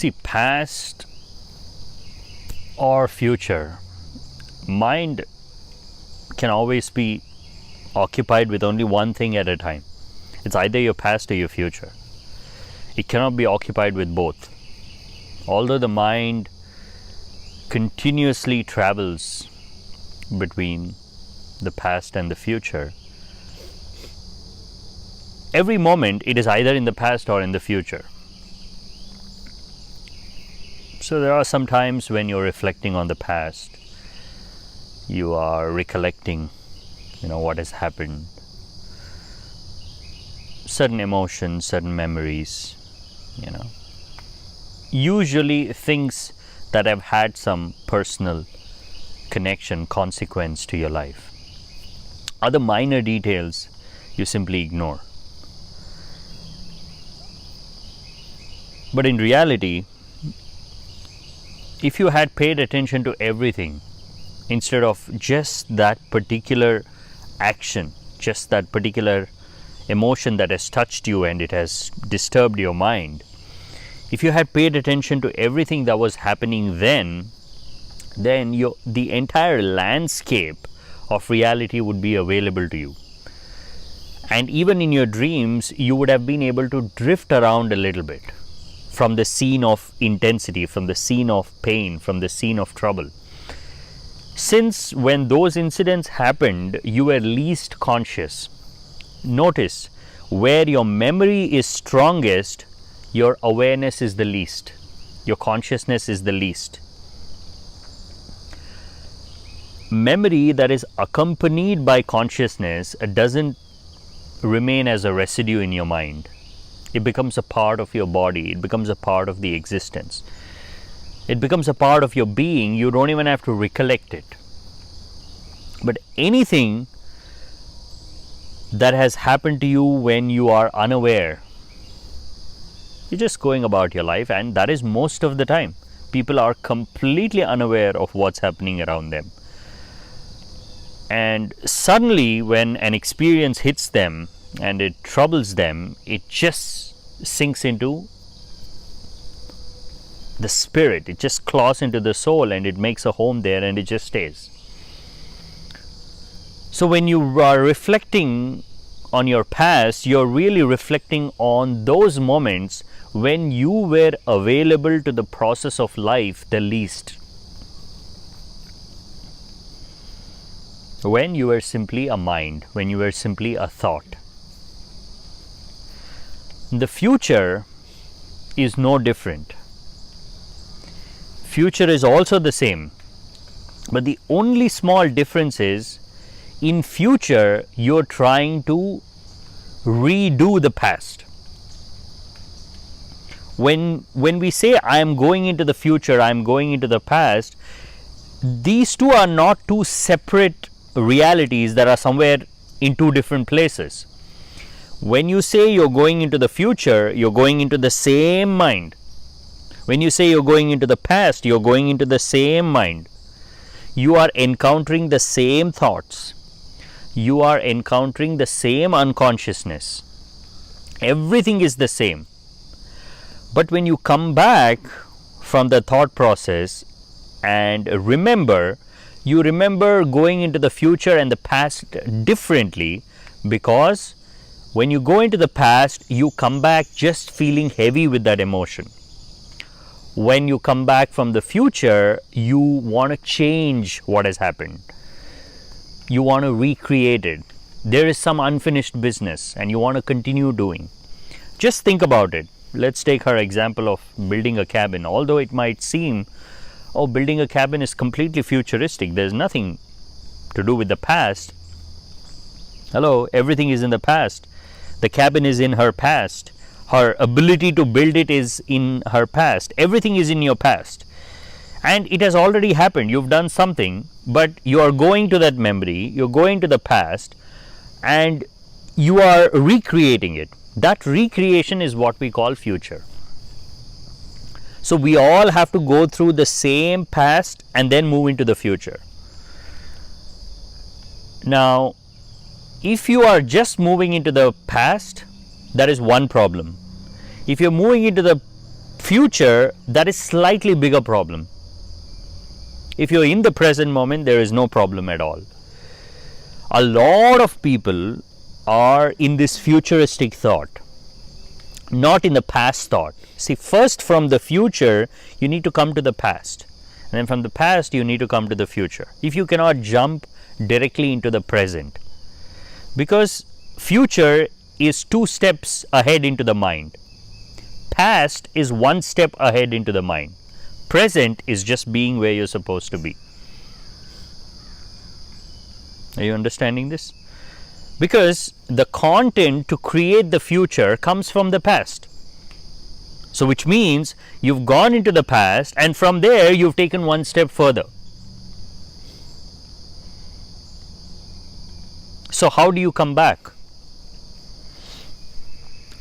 See, past or future, mind can always be occupied with only one thing at a time. It's either your past or your future. It cannot be occupied with both. Although the mind continuously travels between the past and the future, every moment it is either in the past or in the future. So there are some times when you're reflecting on the past, you are recollecting, what has happened, certain emotions, certain memories, usually things that have had some personal connection, consequence to your life. Other minor details you simply ignore. But in reality, if you had paid attention to everything instead of just that particular action, just that particular emotion that has touched you and it has disturbed your mind, if you had paid attention to everything that was happening then the entire landscape of reality would be available to you. And even in your dreams, you would have been able to drift around a little bit from the scene of intensity, from the scene of pain, from the scene of trouble. Since when those incidents happened, you were least conscious. Notice, where your memory is strongest, your awareness is the least. Your consciousness is the least. Memory that is accompanied by consciousness doesn't remain as a residue in your mind. It becomes a part of your body. It becomes a part of the existence. It becomes a part of your being. You don't even have to recollect it. But anything that has happened to you when you are unaware, you're just going about your life, and that is most of the time. People are completely unaware of what's happening around them. And suddenly, when an experience hits them and it troubles them, it just sinks into the spirit. It just claws into the soul and it makes a home there and it just stays. So when you are reflecting on your past, you're really reflecting on those moments when you were available to the process of life the least. When you were simply a mind, when you were simply a thought. The future is no different. Future is also the same. But the only small difference is, in future, you're trying to redo the past. When we say, I am going into the future, I am going into the past, these two are not two separate realities that are somewhere in two different places. When you say you're going into the future, you're going into the same mind. When you say you're going into the past, you're going into the same mind. You are encountering the same thoughts. You are encountering the same unconsciousness. Everything is the same. But when you come back from the thought process and remember, you remember going into the future and the past differently, because when you go into the past, you come back just feeling heavy with that emotion. When you come back from the future, you want to change what has happened. You want to recreate it. There is some unfinished business and you want to continue doing. Just think about it. Let's take our example of building a cabin. Although it might seem, oh, building a cabin is completely futuristic. There's nothing to do with the past. Hello, everything is in the past. The cabin is in her past. Her ability to build it is in her past. Everything is in your past. And it has already happened. You've done something, but you are going to that memory, you're going to the past, and you are recreating it. That recreation is what we call future. So we all have to go through the same past and then move into the future. Now, if you are just moving into the past, that is one problem. If you're moving into the future, that is slightly bigger problem. If you're in the present moment, there is no problem at all. A lot of people are in this futuristic thought, not in the past thought. See, first from the future, you need to come to the past. And then from the past, you need to come to the future. If you cannot jump directly into the present, because future is 2 steps ahead into the mind. Past is 1 step ahead into the mind. Present is just being where you're supposed to be. Are you understanding this? Because the content to create the future comes from the past. So which means you've gone into the past, and from there you've taken 1 step further. So how do you come back?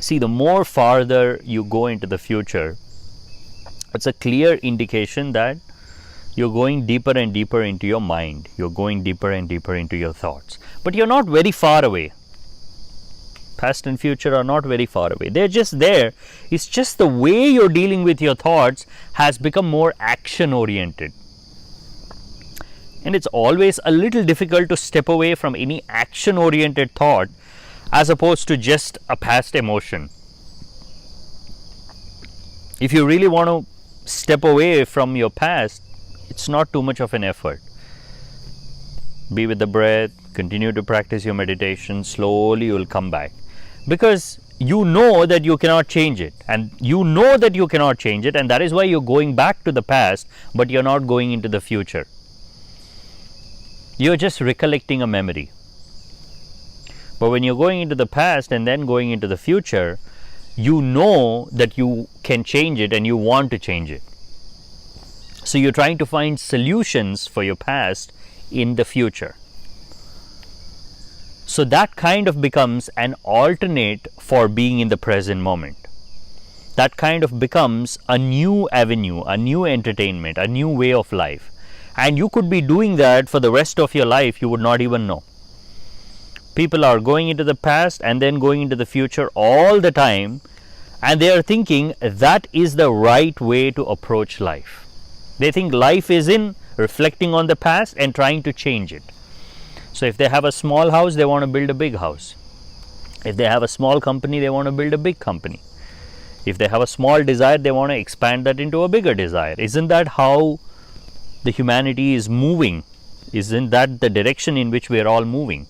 See, the more farther you go into the future, it's a clear indication that you're going deeper and deeper into your mind. You're going deeper and deeper into your thoughts. But you're not very far away. Past and future are not very far away. They're just there. It's just the way you're dealing with your thoughts has become more action oriented. And it's always a little difficult to step away from any action oriented thought as opposed to just a past emotion. If you really want to step away from your past, it's not too much of an effort. Be with the breath, continue to practice your meditation, slowly you will come back. Because you know that you cannot change it, and you know that you cannot change it, and that is why you're going back to the past, but you're not going into the future. You're just recollecting a memory. But when you're going into the past and then going into the future, you know that you can change it and you want to change it. So you're trying to find solutions for your past in the future. So that kind of becomes an alternate for being in the present moment. That kind of becomes a new avenue, a new entertainment, a new way of life. And you could be doing that for the rest of your life, you would not even know. People are going into the past and then going into the future all the time, and they are thinking that is the right way to approach life. They think life is in reflecting on the past and trying to change it. So if they have a small house, they want to build a big house. If they have a small company, they want to build a big company. If they have a small desire, they want to expand that into a bigger desire. Isn't that how the humanity is moving? Isn't that the direction in which we are all moving?